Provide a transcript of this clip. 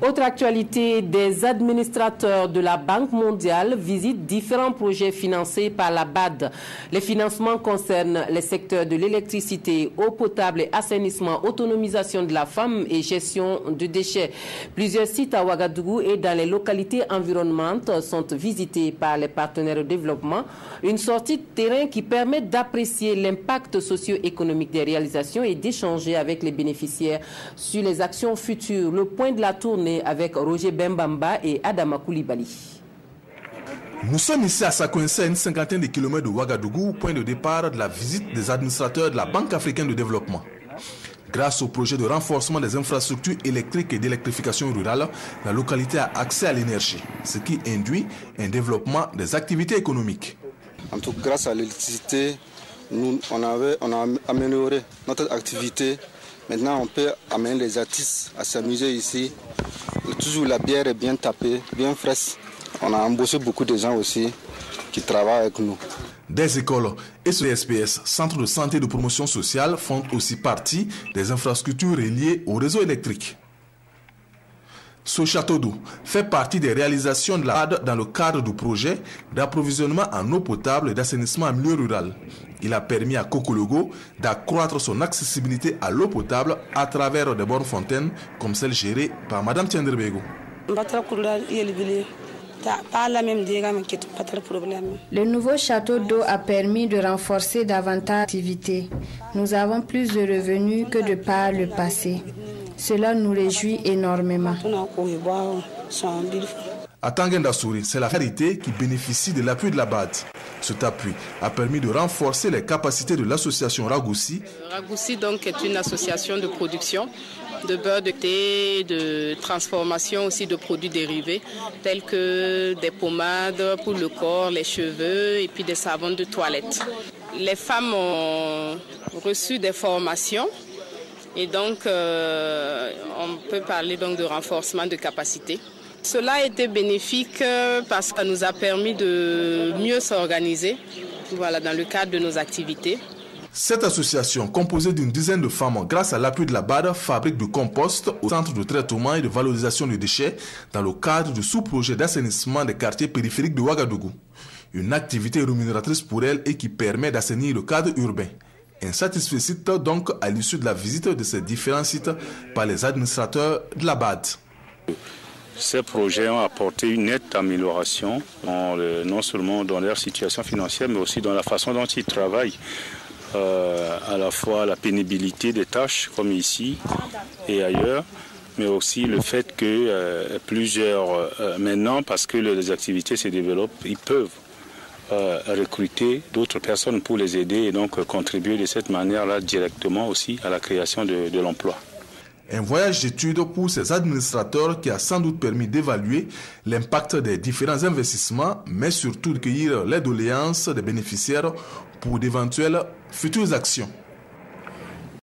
Autre actualité, des administrateurs de la Banque mondiale visitent différents projets financés par la BAD. Les financements concernent les secteurs de l'électricité, eau potable et assainissement, autonomisation de la femme et gestion de déchets. Plusieurs sites à Ouagadougou et dans les localités environnantes sont visités par les partenaires de développement. Une sortie de terrain qui permet d'apprécier l'impact socio-économique des réalisations et d'échanger avec les bénéficiaires sur les actions futures. Le point de la tournée avec Roger Bembamba et Adama Koulibaly. Nous sommes ici à Sakoinsa, une cinquantaine de kilomètres de Ouagadougou, point de départ de la visite des administrateurs de la Banque africaine de développement. Grâce au projet de renforcement des infrastructures électriques et d'électrification rurale, la localité a accès à l'énergie, ce qui induit un développement des activités économiques. En tout cas, grâce à l'électricité, on a amélioré notre activité. Maintenant, on peut amener les artistes à s'amuser ici. Toujours la bière est bien tapée, bien fraîche. On a embauché beaucoup de gens aussi qui travaillent avec nous. Des écoles et ce SPS, Centre de santé et de promotion sociale, font aussi partie des infrastructures reliées au réseau électrique. Ce château d'eau fait partie des réalisations de la BAD dans le cadre du projet d'approvisionnement en eau potable et d'assainissement en milieu rural. Il a permis à Kokologo d'accroître son accessibilité à l'eau potable à travers des bornes fontaines comme celle gérée par Mme Tiendrebego. Le nouveau château d'eau a permis de renforcer davantage l'activité. Nous avons plus de revenus que de par le passé. Cela nous réjouit énormément. À Tangendasouri, c'est la charité qui bénéficie de l'appui de la BAD. Cet appui a permis de renforcer les capacités de l'association Ragoussi. Ragoussi donc est une association de production de beurre de thé, de transformation aussi de produits dérivés tels que des pommades pour le corps, les cheveux et puis des savons de toilette. Les femmes ont reçu des formations et donc on peut parler donc de renforcement de capacité. Cela a été bénéfique parce que ça nous a permis de mieux s'organiser dans le cadre de nos activités. Cette association, composée d'une dizaine de femmes grâce à l'appui de la BAD, fabrique du compost au centre de traitement et de valorisation des déchets dans le cadre du sous-projet d'assainissement des quartiers périphériques de Ouagadougou. Une activité rémunératrice pour elle et qui permet d'assainir le cadre urbain. Un satisfait donc à l'issue de la visite de ces différents sites par les administrateurs de la BAD. Ces projets ont apporté une nette amélioration, non seulement dans leur situation financière, mais aussi dans la façon dont ils travaillent. À la fois la pénibilité des tâches, comme ici et ailleurs, mais aussi le fait que maintenant, parce que les activités se développent, ils peuvent recruter d'autres personnes pour les aider et donc contribuer de cette manière-là directement aussi à la création de l'emploi. Un voyage d'études pour ces administrateurs qui a sans doute permis d'évaluer l'impact des différents investissements, mais surtout de cueillir les doléances des bénéficiaires pour d'éventuelles futures actions.